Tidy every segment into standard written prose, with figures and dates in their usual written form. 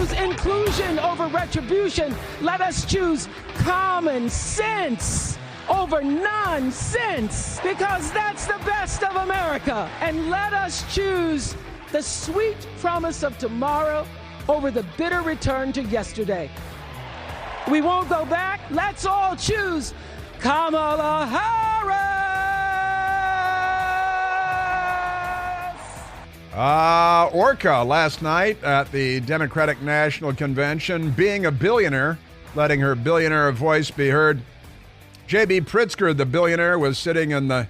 choose inclusion over retribution. Let us choose common sense over nonsense, because that's the best of America. And let us choose the sweet promise of tomorrow over the bitter return to yesterday. We won't go back. Let's all choose Kamala Harris. Orca last night at the Democratic National Convention, being a billionaire, letting her billionaire voice be heard. J.B. Pritzker, the billionaire, was sitting in the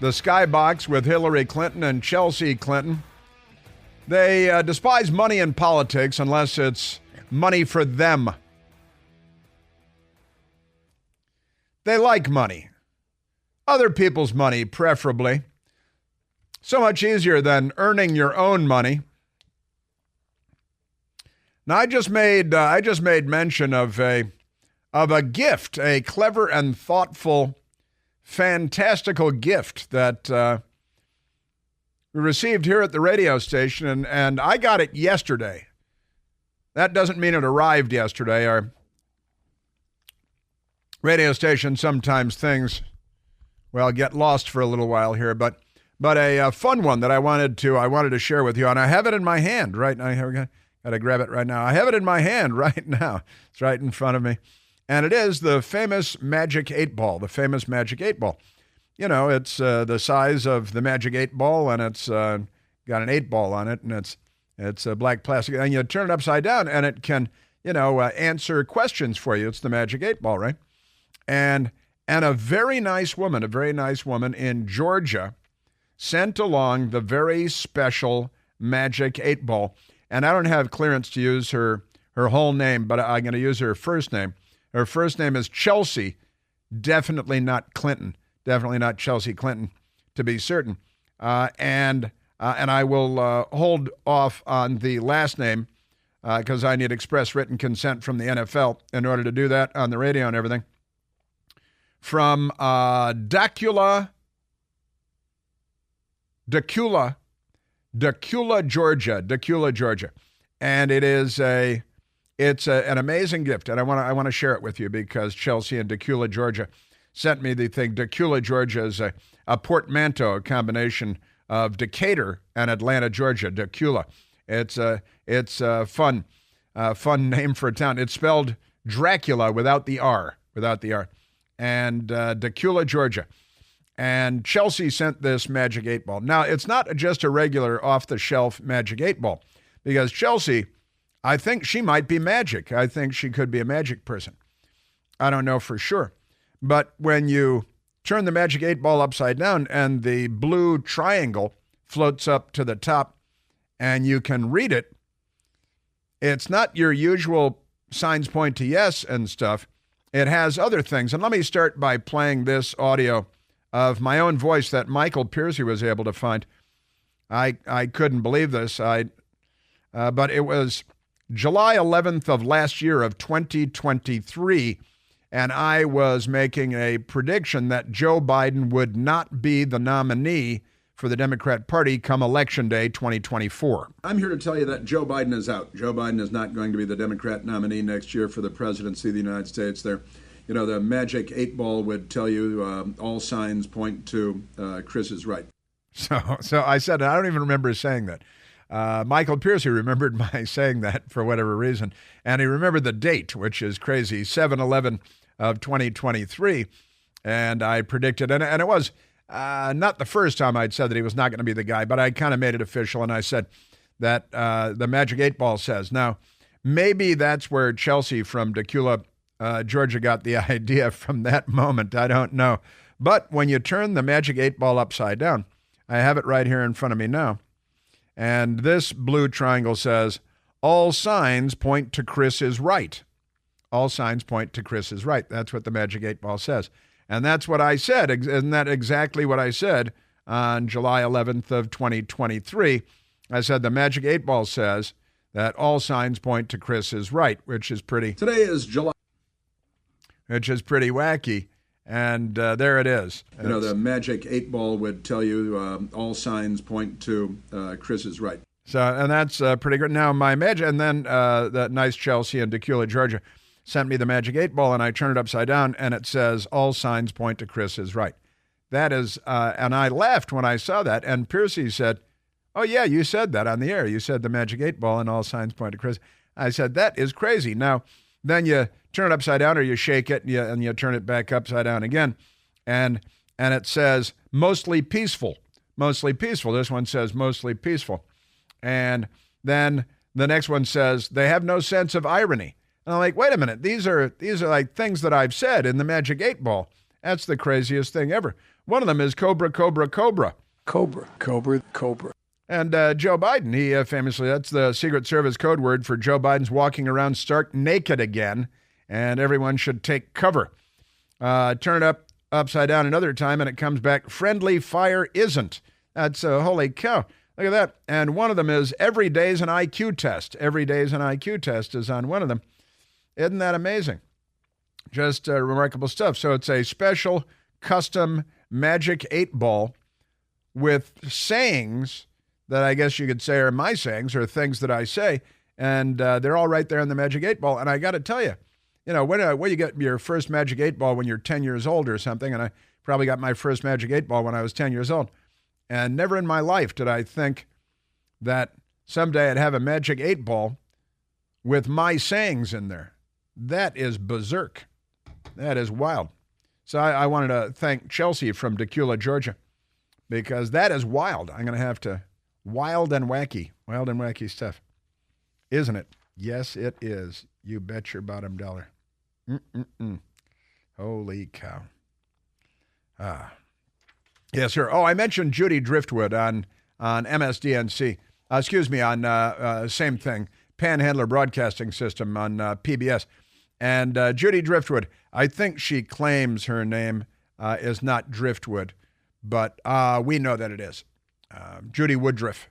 skybox with Hillary Clinton and Chelsea Clinton. They despise money in politics unless it's money for them. They like money. Other people's money, preferably. So much easier than earning your own money. Now, I just made mention of a gift, a clever and thoughtful, fantastical gift that we received here at the radio station, and I got it yesterday. That doesn't mean it arrived yesterday. Our radio station, sometimes things, well, get lost for a little while here, but a fun one that I wanted to share with you, and I have it in my hand right now. Got to grab it right now. I have it in my hand right now. It's right in front of me. And it is the famous Magic 8 Ball, the famous Magic 8 Ball. You know, it's the size of the Magic 8 Ball, and it's got an 8 ball on it, and it's a black plastic. And you turn it upside down, and it can, answer questions for you. It's the Magic 8 Ball, right? And a very nice woman in Georgia sent along the very special Magic 8 Ball. And I don't have clearance to use her whole name, but I'm going to use her first name. Her first name is Chelsea, definitely not Clinton, definitely not Chelsea Clinton, to be certain. And I will hold off on the last name because I need express written consent from the NFL in order to do that on the radio and everything. From Dacula, Georgia, and it's an amazing gift, and I want to share it with you because Chelsea and Dacula, Georgia, sent me the thing. Dacula, Georgia is a portmanteau, a combination of Decatur and Atlanta, Georgia. Dacula, it's a fun name for a town. It's spelled Dracula without the R, and Dacula, Georgia. And Chelsea sent this Magic 8 Ball. Now, it's not just a regular off-the-shelf Magic 8 Ball, because Chelsea, I think she might be magic. I think she could be a magic person. I don't know for sure. But when you turn the Magic 8 Ball upside down and the blue triangle floats up to the top and you can read it, it's not your usual signs point to yes and stuff. It has other things. And let me start by playing this audio of my own voice that Michael Piercy was able to find. I couldn't believe this. But it was July 11th of last year of 2023, and I was making a prediction that Joe Biden would not be the nominee for the Democrat Party come Election Day 2024. I'm here to tell you that Joe Biden is out. Joe Biden is not going to be the Democrat nominee next year for the presidency of the United States. The Magic 8 Ball would tell you all signs point to Chris is right. So I said, I don't even remember saying that. Michael Piercy remembered my saying that for whatever reason, and he remembered the date, which is crazy, 7/11 of 2023, and I predicted, and it was not the first time I'd said that he was not going to be the guy, but I kind of made it official, and I said that the Magic 8 Ball says. Now, maybe that's where Chelsea from Dacula, Georgia got the idea from that moment. I don't know. But when you turn the Magic 8 Ball upside down, I have it right here in front of me now, and this blue triangle says, all signs point to Chris is right. All signs point to Chris is right. That's what the Magic 8 Ball says. And that's what I said. Isn't that exactly what I said on July 11th of 2023? I said the Magic 8 Ball says that all signs point to Chris is right, which is pretty. Today is July. Which is pretty wacky. And there it is. The Magic 8 Ball would tell you all signs point to Chris is right. So, and that's pretty good. Now, my magic, and then that nice Chelsea in Decula, Georgia, sent me the Magic 8 Ball, and I turned it upside down, and it says, all signs point to Chris is right. That is, and I laughed when I saw that, and Piercy said, oh, yeah, you said that on the air. You said the Magic 8 Ball, and all signs point to Chris. I said, that is crazy. Now, then you turn it upside down, or you shake it, and you turn it back upside down again, and it says, mostly peaceful. Mostly peaceful. This one says, mostly peaceful. And then the next one says, they have no sense of irony. And I'm like, wait a minute, these are like things that I've said in the Magic 8 Ball. That's the craziest thing ever. One of them is Cobra, Cobra, Cobra. Cobra, Cobra, Cobra. And Joe Biden, he famously, that's the Secret Service code word for Joe Biden's walking around stark naked again, and everyone should take cover. Turn it upside down another time, and it comes back, friendly fire isn't. That's holy cow. Look at that. And one of them is every day's an IQ test. Every day's an IQ test is on one of them. Isn't that amazing? Just remarkable stuff. So it's a special custom Magic 8 Ball with sayings that I guess you could say are my sayings or things that I say. And they're all right there in the Magic 8 Ball. And I got to tell you, when you get your first Magic 8 Ball when you're 10 years old or something, and I probably got my first Magic 8 Ball when I was 10 years old. And never in my life did I think that someday I'd have a Magic 8 Ball with my sayings in there. That is berserk. That is wild. So I wanted to thank Chelsea from Decula, Georgia, because that is wild. I'm going to have to, wild and wacky stuff. Isn't it? Yes, it is. You bet your bottom dollar. Holy cow. Yes, sir. Oh, I mentioned Judy Driftwood on MSDNC. On same thing, Panhandler Broadcasting System on PBS. And Judy Driftwood, I think she claims her name is not Driftwood, but we know that it is. Judy Woodruff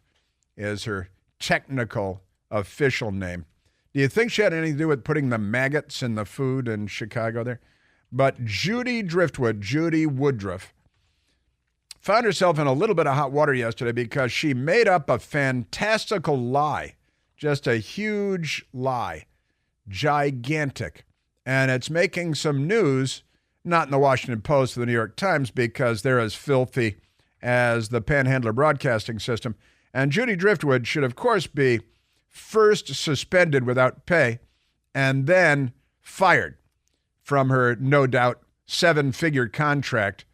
is her technical official name. Do you think she had anything to do with putting the maggots in the food in Chicago there? But Judy Driftwood, Judy Woodruff, found herself in a little bit of hot water yesterday because she made up a fantastical lie, just a huge lie, gigantic. And it's making some news, not in the Washington Post or the New York Times, because they're as filthy as the Panhandler Broadcasting System. And Judy Driftwood should, of course, be first suspended without pay and then fired from her, no doubt, 7-figure contract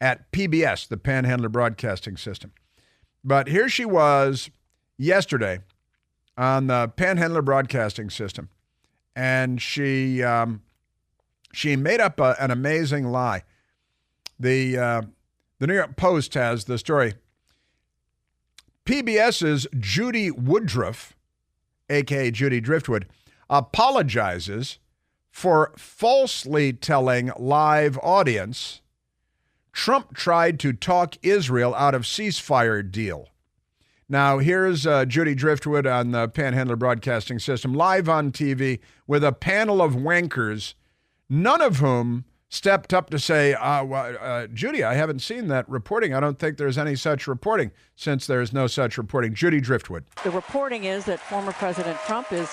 at PBS, the Panhandler Broadcasting System. But here she was yesterday on the Panhandler Broadcasting System, and she made up an amazing lie. The New York Post has the story. PBS's Judy Woodruff, a.k.a. Judy Driftwood, apologizes for falsely telling live audience Trump tried to talk Israel out of ceasefire deal. Now, here's Judy Driftwood on the Panhandler Broadcasting System, live on TV with a panel of wankers, none of whom stepped up to say, Judy, I haven't seen that reporting. I don't think there's any such reporting, since there's no such reporting. Judy Driftwood. The reporting is that former President Trump is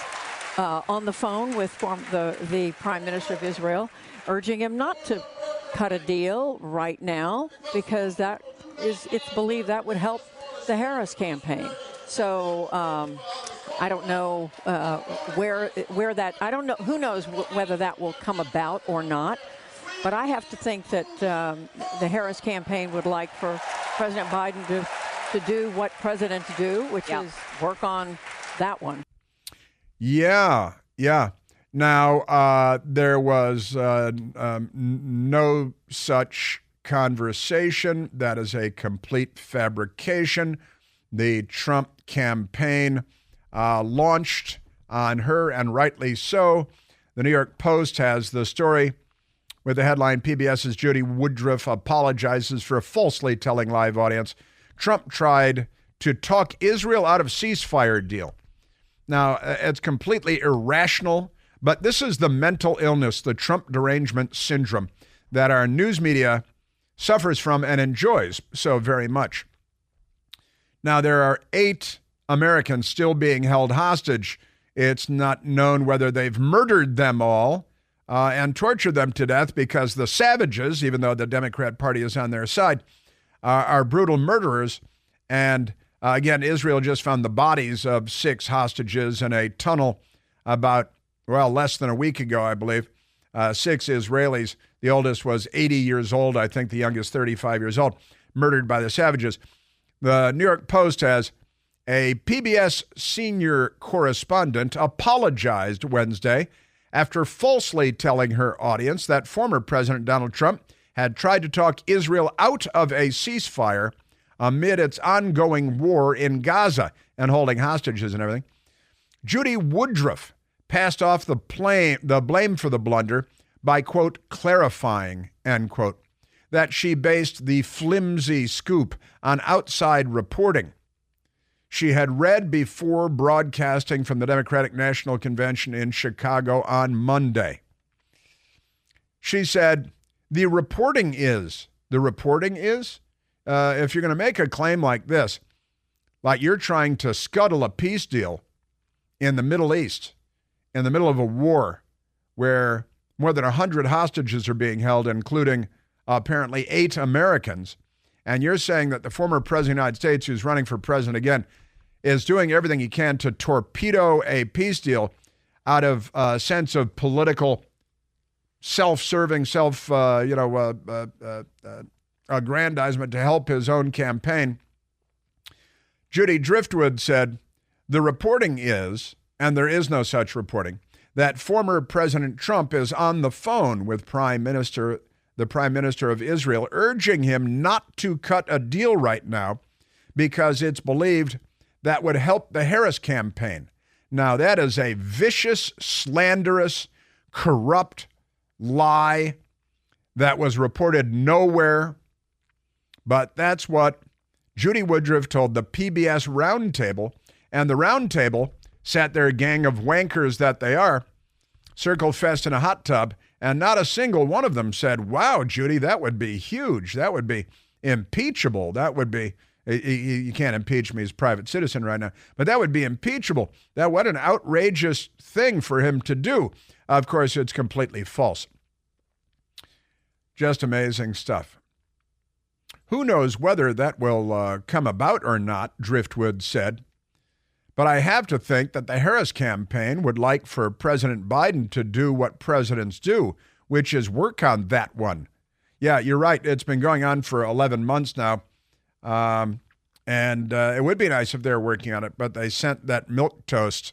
on the phone with the Prime Minister of Israel, urging him not to cut a deal right now because it's believed that would help the Harris campaign. So I don't know where that, I don't know, who knows whether that will come about or not. But I have to think that the Harris campaign would like for President Biden to do what presidents do, which is work on that one. Yeah. Now, there was no such conversation. That is a complete fabrication. The Trump campaign launched on her, and rightly so. The New York Post has the story with the headline, PBS's Judy Woodruff apologizes for falsely telling live audience Trump tried to talk Israel out of ceasefire deal. Now, it's completely irrational, but this is the mental illness, the Trump derangement syndrome, that our news media suffers from and enjoys so very much. Now, there are 8 Americans still being held hostage. It's not known whether they've murdered them all and tortured them to death, because the savages, even though the Democrat Party is on their side, are brutal murderers. And again, Israel just found the bodies of 6 hostages in a tunnel about, less than a week ago, I believe. 6 Israelis. The oldest was 80 years old. I think the youngest 35 years old, murdered by the savages. The New York Post has a PBS senior correspondent apologized Wednesday after falsely telling her audience that former President Donald Trump had tried to talk Israel out of a ceasefire amid its ongoing war in Gaza and holding hostages and everything. Judy Woodruff passed off the blame for the blunder by, quote, clarifying, end quote, that she based the flimsy scoop on outside reporting. She had read before broadcasting from the Democratic National Convention in Chicago on Monday. She said, the reporting is, if you're going to make a claim like this, like you're trying to scuttle a peace deal in the Middle East, in the middle of a war where more than 100 hostages are being held, including apparently 8 Americans, and you're saying that the former president of the United States, who's running for president again, is doing everything he can to torpedo a peace deal out of a sense of political self-serving, aggrandizement to help his own campaign. Judy Driftwood said, the reporting is, and there is no such reporting, that former President Trump is on the phone with the Prime Minister of Israel, urging him not to cut a deal right now because it's believed that would help the Harris campaign. Now, that is a vicious, slanderous, corrupt lie that was reported nowhere. But that's what Judy Woodruff told the PBS Roundtable. And the Roundtable sat there, a gang of wankers that they are, circle fest in a hot tub, and not a single one of them said, wow, Judy, that would be huge. That would be impeachable. That would be, you can't impeach me as a private citizen right now, but that would be impeachable. What an outrageous thing for him to do. Of course, it's completely false. Just amazing stuff. Who knows whether that will come about or not, Driftwood said. But I have to think that the Harris campaign would like for President Biden to do what presidents do, which is work on that one. Yeah, you're right. It's been going on for 11 months now. And it would be nice if they were working on it, but they sent that milquetoast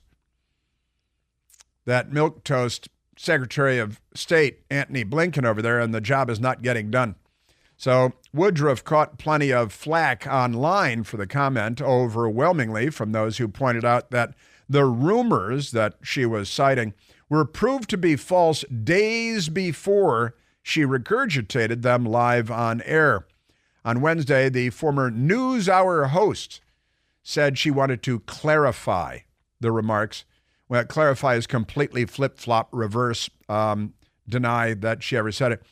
Secretary of State, Antony Blinken, over there, and the job is not getting done. So Woodruff caught plenty of flack online for the comment, overwhelmingly from those who pointed out that the rumors that she was citing were proved to be false days before she regurgitated them live on air. On Wednesday, the former NewsHour host said she wanted to clarify the remarks. Well, clarify is completely flip-flop, reverse, deny that she ever said it.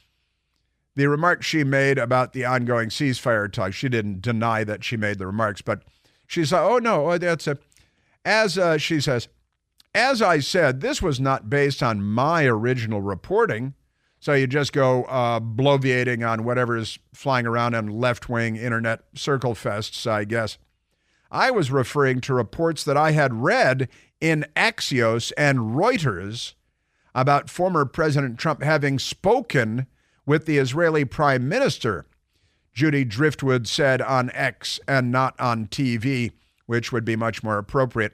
The remarks she made about the ongoing ceasefire talk, she didn't deny that she made the remarks, but she said, oh, no, that's a, she says, as I said, this was not based on my original reporting. So you just go bloviating on whatever's flying around on left-wing internet circle fests, I guess. I was referring to reports that I had read in Axios and Reuters about former President Trump having spoken with the Israeli Prime Minister, Judy Driftwood said on X and not on TV, which would be much more appropriate.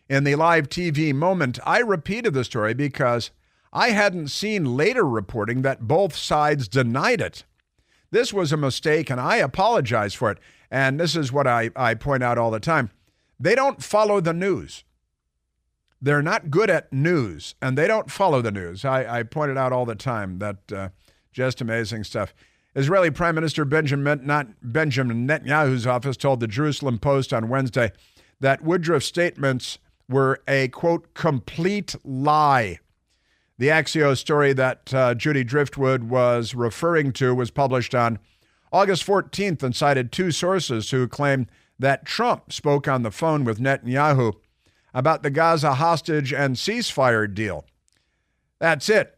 In the live TV moment, I repeated the story because I hadn't seen later reporting that both sides denied it. This was a mistake, and I apologize for it. And this is what I point out all the time. They don't follow the news. They're not good at news, and they don't follow the news. I point it out all the time. That just amazing stuff. Israeli Prime Minister Benjamin Netanyahu's office told the Jerusalem Post on Wednesday that Woodruff's statements were a, quote, complete lie. The Axios story that Judy Driftwood was referring to was published on August 14th and cited 2 sources who claimed that Trump spoke on the phone with Netanyahu about the Gaza hostage and ceasefire deal. That's it.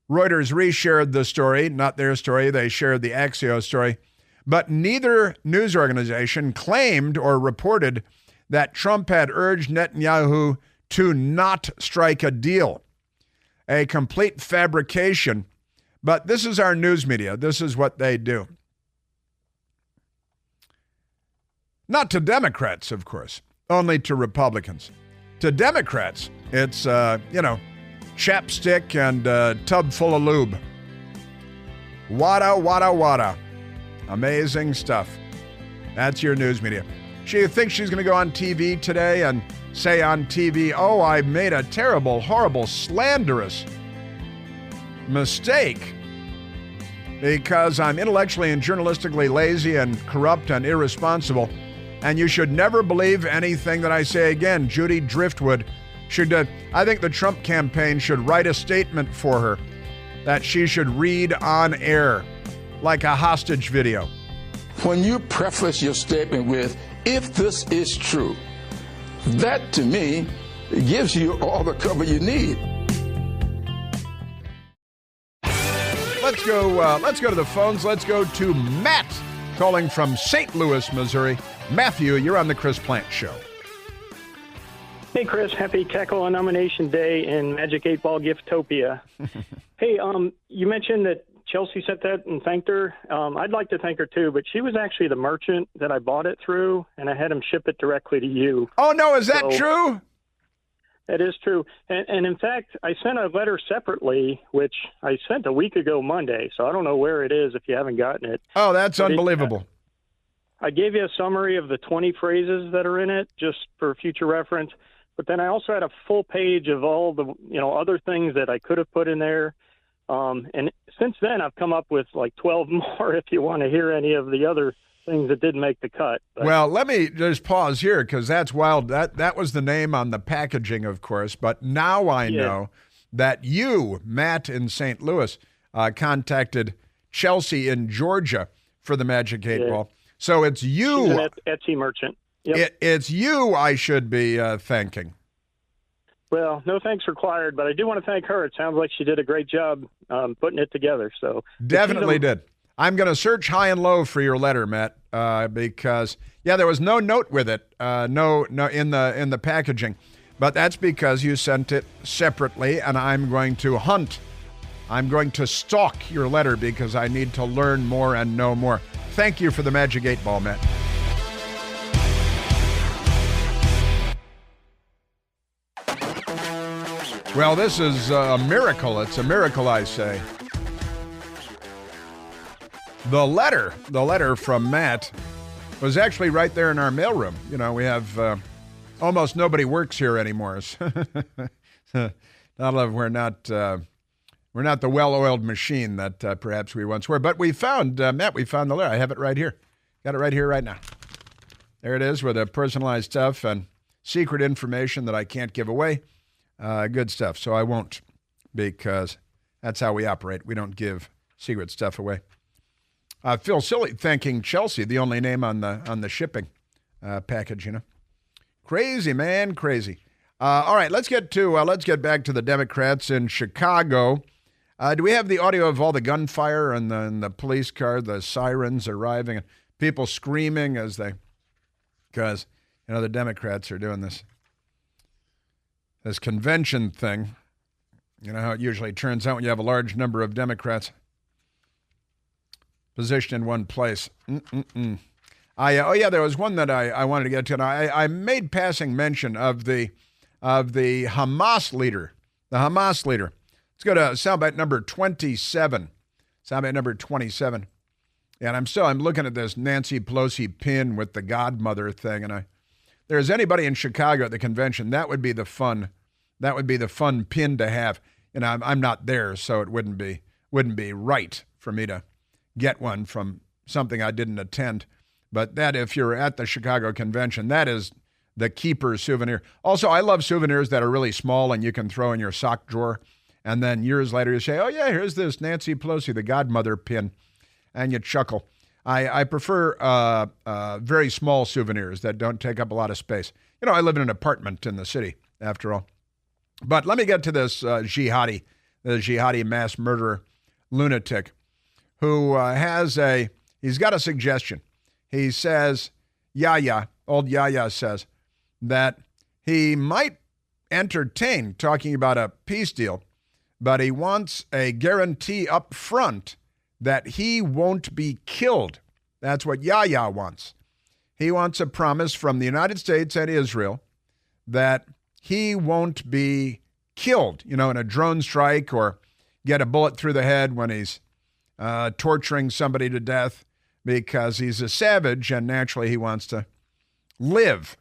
Reuters reshared the story, not their story. They shared the Axios story. But neither news organization claimed or reported that Trump had urged Netanyahu to not strike a deal. A complete fabrication. But this is our news media. This is what they do. Not to Democrats, of course, only to Republicans. To Democrats, it's, chapstick and a tub full of lube. Wada, wada, wada. Amazing stuff. That's your news media. She thinks she's going to go on TV today and say on TV, oh, I made a terrible, horrible, slanderous mistake because I'm intellectually and journalistically lazy and corrupt and irresponsible. And you should never believe anything that I say again. Judy Driftwood should, I think the Trump campaign should write a statement for her that she should read on air, like a hostage video. When you preface your statement with, if this is true, that to me gives you all the cover you need. Let's go to the phones. Let's go to Matt calling from St. Louis, Missouri. Matthew, you're on the Chris Plant Show. Hey, Chris. Happy Cackle Nomination Day in Magic 8-Ball Giftopia. Hey, you mentioned that Chelsea sent that and thanked her. I'd like to thank her, too, but she was actually the merchant that I bought it through, and I had him ship it directly to you. Oh, no, is that true? That is true. And in fact, I sent a letter separately, which I sent a week ago Monday, so I don't know where it is if you haven't gotten it. Oh, that's unbelievable. I gave you a summary of the 20 phrases that are in it, just for future reference. But then I also had a full page of all the, other things that I could have put in there. And since then, I've come up with like 12 more if you want to hear any of the other things that didn't make the cut. But, well, let me just pause here because that's wild. That was the name on the packaging, of course. But now I know that you, Matt in St. Louis, contacted Chelsea in Georgia for the Magic 8-Ball. So it's you. She's an Etsy merchant. Yep. It's you I should be thanking. Well, no thanks required, but I do want to thank her. It sounds like she did a great job putting it together. So definitely did. I'm going to search high and low for your letter, Matt, because there was no note with it, no in the packaging, but that's because you sent it separately, and I'm going to hunt. I'm going to stalk your letter because I need to learn more and know more. Thank you for the Magic 8-Ball, Matt. Well, this is a miracle. It's a miracle, I say. The letter from Matt was actually right there in our mailroom. We have almost nobody works here anymore. We're not the well-oiled machine that perhaps we once were. But we found, Matt, we found the letter. I have it right here. Got it right here, right now. There it is with the personalized stuff and secret information that I can't give away. Good stuff. So I won't, because that's how we operate. We don't give secret stuff away. Phil Silly thanking Chelsea, the only name on the shipping package. Crazy, man, crazy. All right, let's get back to the Democrats in Chicago. Do we have the audio of all the gunfire and the police car, the sirens arriving, and people screaming because the Democrats are doing this convention thing. You know how it usually turns out when you have a large number of Democrats positioned in one place. There was one that I wanted to get to, and I made passing mention of the Hamas leader. The Hamas leader. Let's go to soundbite number 27. Soundbite number 27. And I'm looking at this Nancy Pelosi pin with the godmother thing, and there's anybody in Chicago at the convention, that would be the fun pin to have. I'm not there, so it wouldn't be right for me to get one from something I didn't attend. But that, if you're at the Chicago convention, that is the keeper souvenir. Also, I love souvenirs that are really small and you can throw in your sock drawer. And then years later you say, oh yeah, here's this Nancy Pelosi, the godmother pin. And you chuckle. I prefer very small souvenirs that don't take up a lot of space. You know, I live in an apartment in the city, after all. But let me get to this the jihadi mass murderer lunatic who he's got a suggestion. He says, old Yahya says that he might entertain talking about a peace deal, but he wants a guarantee up front that he won't be killed. That's what Yahya wants. He wants a promise from the United States and Israel that he won't be killed, in a drone strike or get a bullet through the head when he's torturing somebody to death, because he's a savage and naturally he wants to live.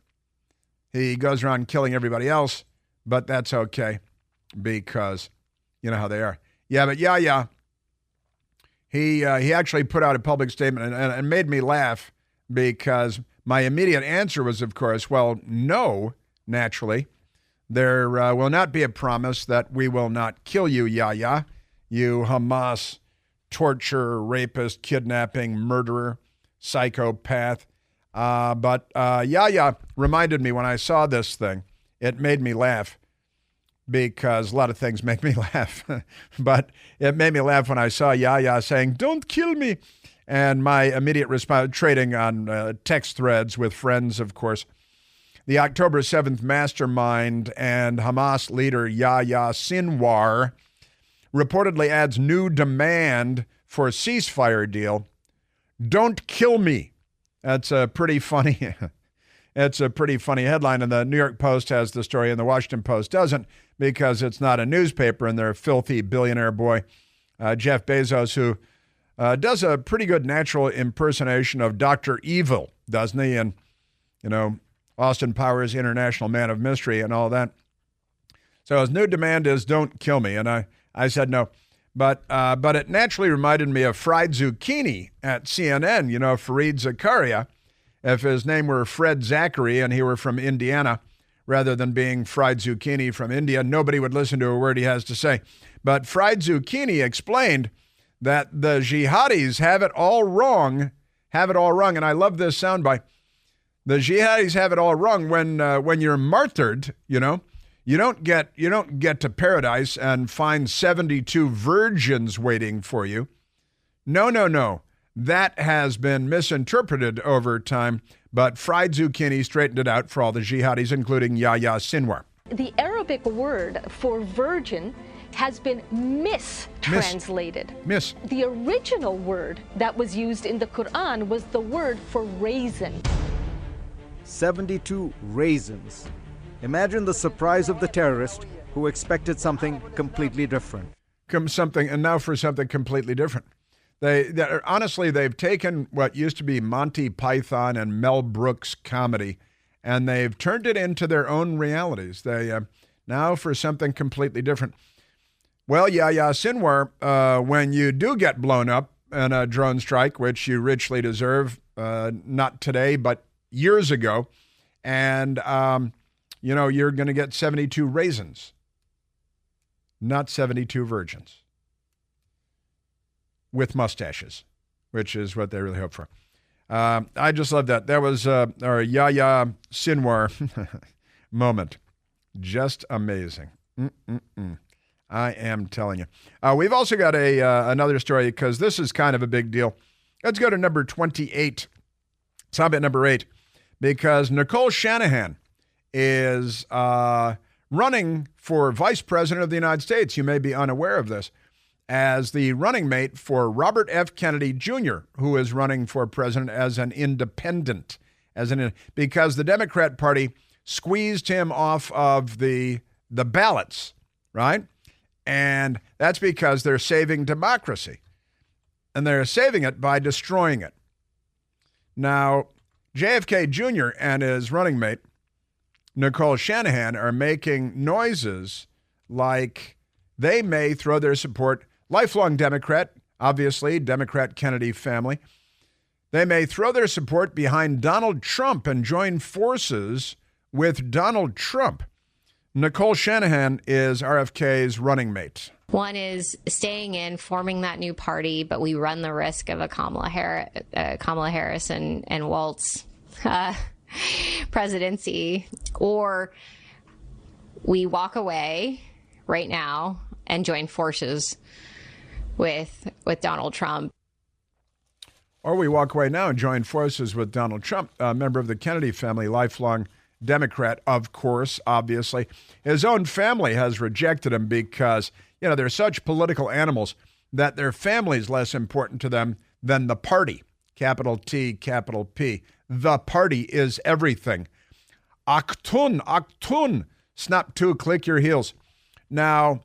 He goes around killing everybody else, but that's okay because you know how they are. Yeah, but he actually put out a public statement and made me laugh, because my immediate answer was, of course, well, no, naturally. There will not be a promise that we will not kill you, Yahya, you Hamas torturer, rapist, kidnapping, murderer, psychopath. But Yahya reminded me when I saw this thing, it made me laugh, because a lot of things make me laugh. But it made me laugh when I saw Yahya saying, "Don't kill me." And my immediate response, trading on text threads with friends, of course. The October 7th mastermind and Hamas leader Yahya Sinwar reportedly adds new demand for ceasefire deal. "Don't kill me." That's a pretty funny. It's a pretty funny headline, and the New York Post has the story, and the Washington Post doesn't, because it's not a newspaper, and their filthy billionaire boy, Jeff Bezos, who does a pretty good natural impersonation of Dr. Evil, doesn't he? And, Austin Powers, International Man of Mystery, and all that. So his new demand is "don't kill me," and I said no. But it naturally reminded me of fried zucchini at CNN, Fareed Zakaria. If his name were Fred Zachary and he were from Indiana, rather than being fried zucchini from India, nobody would listen to a word he has to say. But fried zucchini explained that the jihadis have it all wrong, and I love this soundbite. The jihadis have it all wrong when you're martyred, you don't get to paradise and find 72 virgins waiting for you. No. That has been misinterpreted over time, but fried zucchini straightened it out for all the jihadis, including Yahya Sinwar. The Arabic word for virgin has been mistranslated. Miss. The original word that was used in the Quran was the word for raisin. 72 raisins. Imagine the surprise of the terrorist who expected something completely different. And now for something completely different. Honestly, they've taken what used to be Monty Python and Mel Brooks comedy, and they've turned it into their own realities. Now for something completely different. Well, Yahya Sinwar, when you do get blown up in a drone strike, which you richly deserve, not today, but years ago, and you're going to get 72 raisins, not 72 virgins with mustaches, which is what they really hope for. I just love that. That was our Yahya Sinwar moment. Just amazing. I am telling you. We've also got another story, because this is kind of a big deal. Let's go to number 28. It's not at number 8, because Nicole Shanahan is running for vice president of the United States. You may be unaware of this, as the running mate for Robert F. Kennedy Jr., who is running for president as an independent, because the Democrat Party squeezed him off of the ballots, right? And that's because they're saving democracy, and they're saving it by destroying it. Now, JFK Jr. and his running mate, Nicole Shanahan, are making noises like they may throw their support, lifelong Democrat, obviously, Democrat Kennedy family, they may throw their support behind Donald Trump and join forces with Donald Trump. Nicole Shanahan is RFK's running mate. One is staying in, forming that new party, but we run the risk of a Kamala Harris and Walz presidency, or we walk away right now and join forces with Donald Trump. Or we walk away now and join forces with Donald Trump, a member of the Kennedy family, lifelong Democrat, of course, obviously. His own family has rejected him because, they're such political animals that their family is less important to them than the party. Capital T, capital P. The party is everything. Aktun, snap to, click your heels. Now,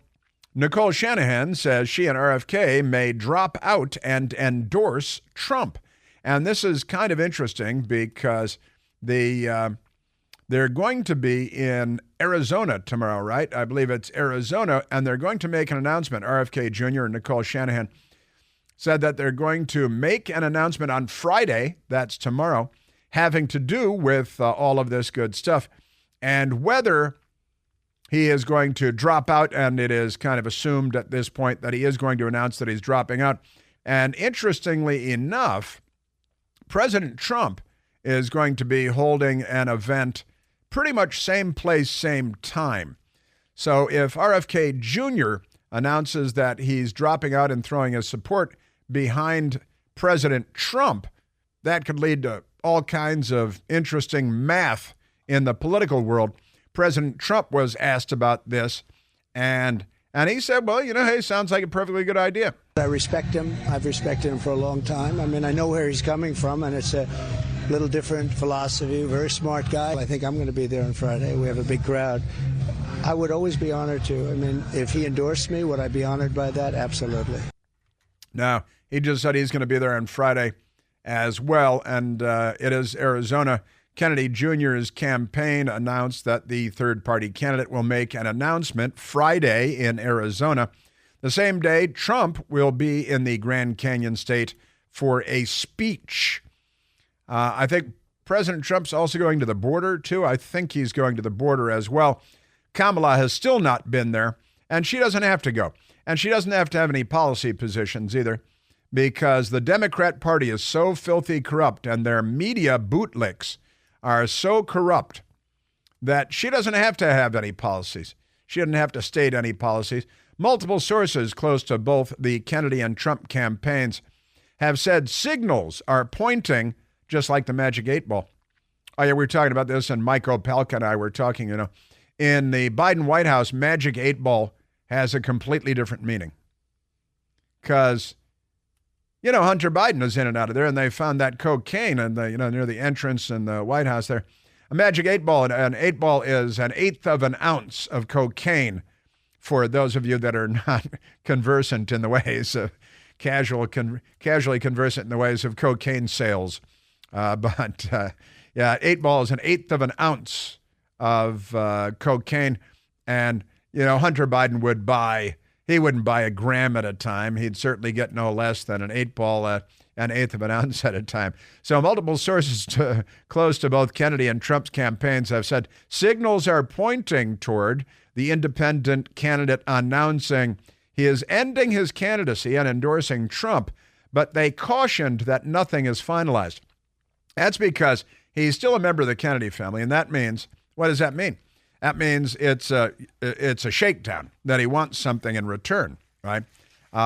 Nicole Shanahan says she and RFK may drop out and endorse Trump. And this is kind of interesting because they're going to be in Arizona tomorrow, right? I believe it's Arizona, and they're going to make an announcement. RFK Jr. and Nicole Shanahan said that they're going to make an announcement on Friday, that's tomorrow, having to do with all of this good stuff, and whether he is going to drop out, and it is kind of assumed at this point that he is going to announce that he's dropping out. And interestingly enough, President Trump is going to be holding an event pretty much same place, same time. So if RFK Jr. announces that he's dropping out and throwing his support behind President Trump, that could lead to all kinds of interesting math in the political world. President Trump was asked about this, and he said, well, hey, sounds like a perfectly good idea. I respect him. I've respected him for a long time. I mean, I know where he's coming from, and it's a little different philosophy, very smart guy. I think I'm going to be there on Friday. We have a big crowd. I would always be honored to. I mean, if he endorsed me, would I be honored by that? Absolutely. No, he just said he's going to be there on Friday as well, and it is Arizona. Kennedy Jr.'s campaign announced that the third-party candidate will make an announcement Friday in Arizona. The same day, Trump will be in the Grand Canyon State for a speech. I think President Trump's also going to the border, too. I think he's going to the border as well. Kamala has still not been there, and she doesn't have to go. And she doesn't have to have any policy positions either, because the Democrat Party is so filthy corrupt, and their media bootlicks are so corrupt that she doesn't have to have any policies. She doesn't have to state any policies. Multiple sources close to both the Kennedy and Trump campaigns have said signals are pointing, just like the Magic 8 Ball. Oh, yeah, we were talking about this, and Mike Opelka and I were talking, in the Biden White House, Magic 8 Ball has a completely different meaning. Because Hunter Biden is in and out of there, and they found that cocaine and near the entrance in the White House there. A Magic 8 Ball, an 8 Ball is 1/8 of an ounce of cocaine, for those of you that are not conversant in the ways of casually conversant in the ways of cocaine sales. 8 Ball is 1/8 of an ounce of cocaine, and Hunter Biden would buy. He wouldn't buy a gram at a time. He'd certainly get no less than an 8 ball, 1/8 of an ounce at a time. So multiple sources close to both Kennedy and Trump's campaigns have said signals are pointing toward the independent candidate announcing he is ending his candidacy and endorsing Trump, but they cautioned that nothing is finalized. That's because he's still a member of the Kennedy family, and that means, what does that mean? That means it's a shakedown, that he wants something in return, right?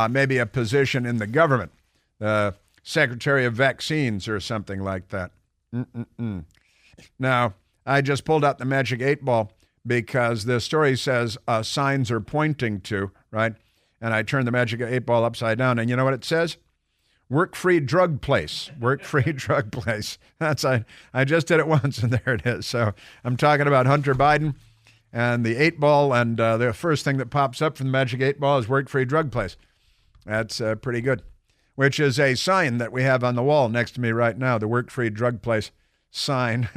Maybe a position in the government, Secretary of Vaccines or something like that. Now, I just pulled out the Magic 8 Ball because the story says signs are pointing to, right? And I turned the Magic 8 Ball upside down, and you know what it says? Work-free drug place. Work-free drug place. I just did it once, and there it is. So I'm talking about Hunter Biden and the 8 Ball, and the first thing that pops up from the Magic 8 Ball is work-free drug place. That's pretty good, which is a sign that we have on the wall next to me right now, the work-free drug place sign.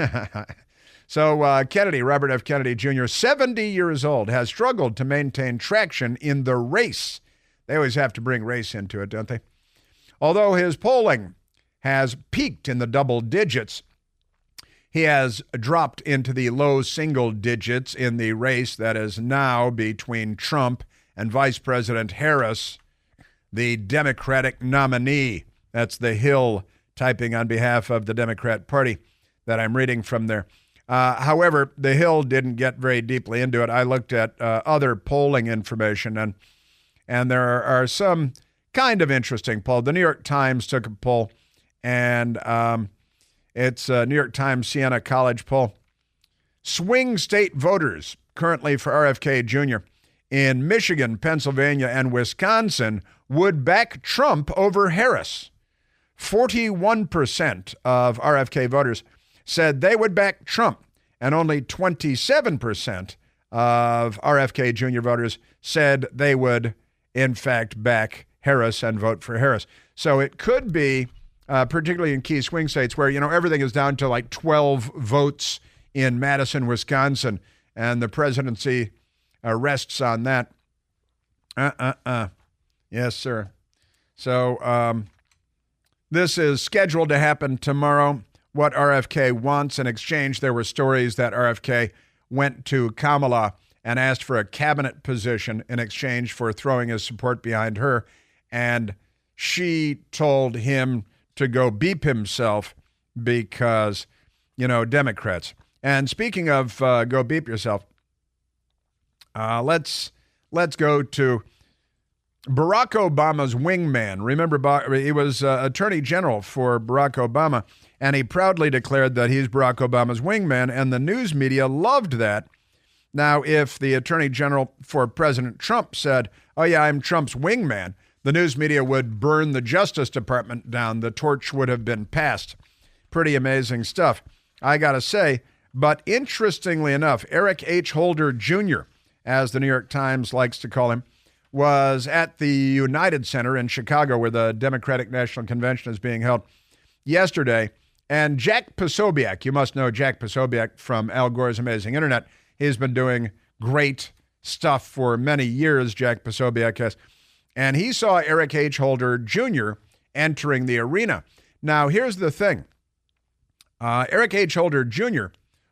So Kennedy, Robert F. Kennedy Jr., 70 years old, has struggled to maintain traction in the race. They always have to bring race into it, don't they? Although his polling has peaked in the double digits, he has dropped into the low single digits in the race that is now between Trump and Vice President Harris, the Democratic nominee. That's the Hill typing on behalf of the Democrat Party that I'm reading from there. However, the Hill didn't get very deeply into it. I looked at other polling information, and there are some kind of interesting polls. The New York Times took a poll, and it's a New York Times Siena College poll. Swing state voters currently for RFK Jr. in Michigan, Pennsylvania, and Wisconsin would back Trump over Harris. 41% of RFK voters said they would back Trump, and only 27% of RFK Jr. voters said they would, in fact, back Harris and vote for Harris. So it could be, particularly in key swing states where, everything is down to like 12 votes in Madison, Wisconsin, and the presidency rests on that. Yes, sir. So this is scheduled to happen tomorrow. What RFK wants in exchange, there were stories that RFK went to Kamala and asked for a cabinet position in exchange for throwing his support behind her. And she told him to go beep himself because, Democrats. And speaking of go beep yourself, let's go to Barack Obama's wingman. Remember, he was Attorney General for Barack Obama, and he proudly declared that he's Barack Obama's wingman, and the news media loved that. Now, if the Attorney General for President Trump said, oh yeah, I'm Trump's wingman, the news media would burn the Justice Department down. The torch would have been passed. Pretty amazing stuff, I gotta say. But interestingly enough, Eric H. Holder Jr., as the New York Times likes to call him, was at the United Center in Chicago, where the Democratic National Convention is being held yesterday. And Jack Posobiec, you must know Jack Posobiec from Al Gore's Amazing Internet. He's been doing great stuff for many years, Jack Posobiec has. And he saw Eric H. Holder Jr. entering the arena. Now, here's the thing. Eric H. Holder Jr.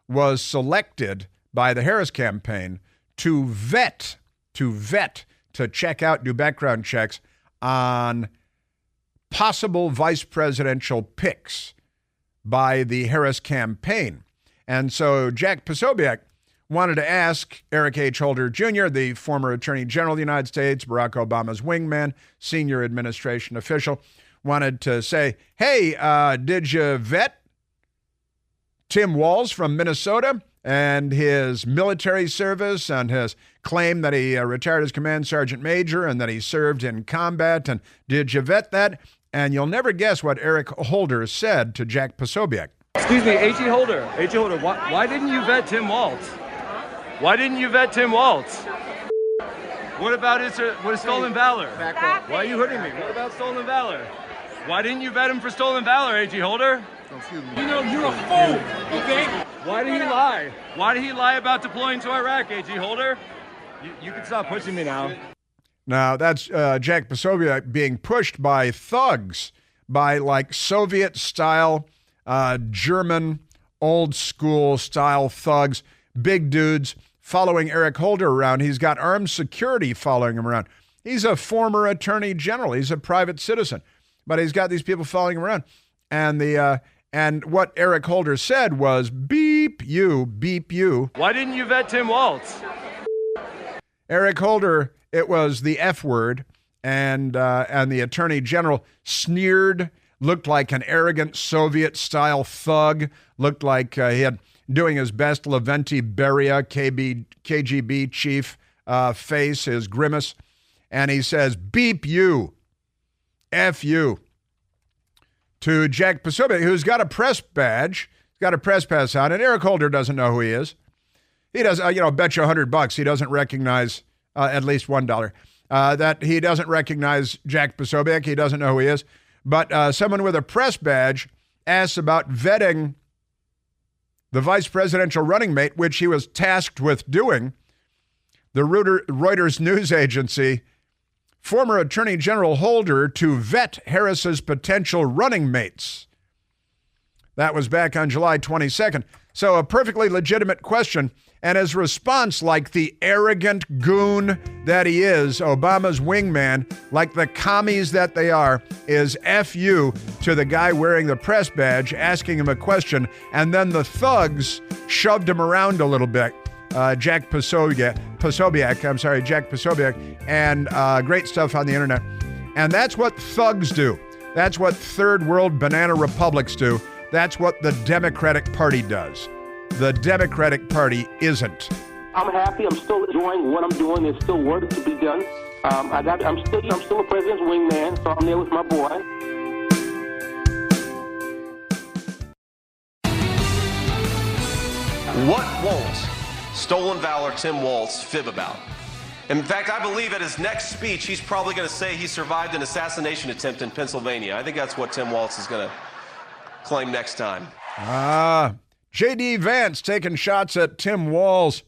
was selected by the Harris campaign to vet, to check out, do background checks on possible vice presidential picks by the Harris campaign. And so Jack Posobiec wanted to ask Eric H. Holder Jr., the former Attorney General of the United States, Barack Obama's wingman, senior administration official, wanted to say, hey, did you vet Tim Walz from Minnesota and his military service and his claim that he retired as Command Sergeant Major and that he served in combat? And did you vet that? And you'll never guess what Eric Holder said to Jack Posobiec. Excuse me, H.E. Holder, why didn't you vet Tim Walz? Why didn't you vet Tim Walz? What about his stolen valor? Why are you hurting me? What about stolen valor? Why didn't you vet him for stolen valor, H.E. Holder? Excuse me. You're a fool, okay? Why did he lie? Why did he lie about deploying to Iraq, H.E. Holder? You can stop pushing me now. Now, that's Jack Posobiec being pushed by thugs, by like Soviet-style, German, old-school style thugs, big dudes following Eric Holder around. He's got armed security following him around. He's a former attorney general. He's a private citizen, but he's got these people following him around. And what Eric Holder said was, beep you, beep you. Why didn't you vet Tim Walz? Eric Holder, it was the F word, and the attorney general sneered, looked like an arrogant Soviet-style thug, looked like he had doing his best Lavrenti Beria, KGB chief face, his grimace, and he says, beep you, F you, to Jack Posobiec, who's got a press badge, got a press pass on, and Eric Holder doesn't know who he is. He does, bet you $100 he doesn't recognize, at least $1, that he doesn't recognize Jack Posobiec. He doesn't know who he is. But someone with a press badge asks about vetting the vice presidential running mate, which he was tasked with doing. The Reuters news agency, former Attorney General Holder to vet Harris's potential running mates. That was back on July 22nd. So a perfectly legitimate question. And his response, like the arrogant goon that he is, Obama's wingman, like the commies that they are, is F you to the guy wearing the press badge, asking him a question, and then the thugs shoved him around a little bit. Jack Posobiec, and great stuff on the internet. And that's what thugs do. That's what third world banana republics do. That's what the Democratic Party does. The Democratic Party isn't. I'm happy. I'm still enjoying what I'm doing. There's still work to be done. I'm still a president's wingman, so I'm there with my boy. What won't Stolen Valor Tim Walz fib about? In fact, I believe at his next speech, he's probably going to say he survived an assassination attempt in Pennsylvania. I think that's what Tim Walz is going to claim next time. J.D. Vance taking shots at Tim Walz.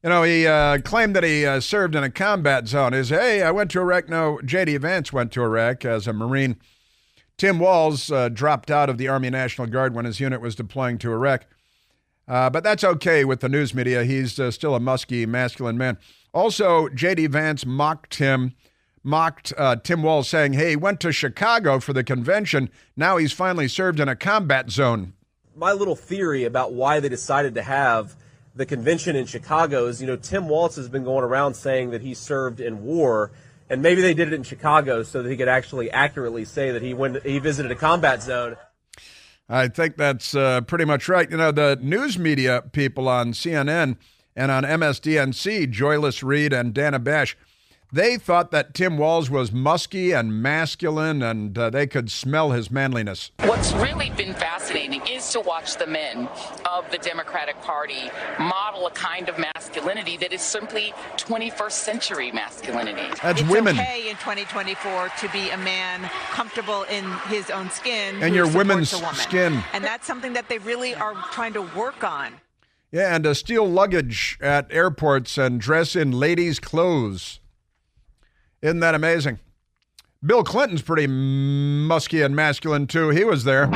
You know, he claimed that he served in a combat zone. He said, hey, I went to Iraq. No, J.D. Vance went to Iraq as a Marine. Tim Walz dropped out of the Army National Guard when his unit was deploying to Iraq. But that's okay with the news media. He's still a musky, masculine man. Also, J.D. Vance mocked Tim Walz, saying, hey, he went to Chicago for the convention. Now he's finally served in a combat zone. My little theory about why they decided to have the convention in Chicago is, Tim Walz has been going around saying that he served in war, and maybe they did it in Chicago so that he could actually accurately say that he visited a combat zone. I think that's pretty much right. The news media people on CNN and on MSDNC, Joyless Reed and Dana Bash, they thought that Tim Walz was musky and masculine, and they could smell his manliness. What's really been fascinating is to watch the men of the Democratic Party model a kind of masculinity that is simply 21st century masculinity. That's women. It's okay in 2024 to be a man comfortable in his own skin. And your women's skin. And that's something that they really are trying to work on. Yeah, and to steal luggage at airports and dress in ladies' clothes. Isn't that amazing? Bill Clinton's pretty musky and masculine, too. He was there.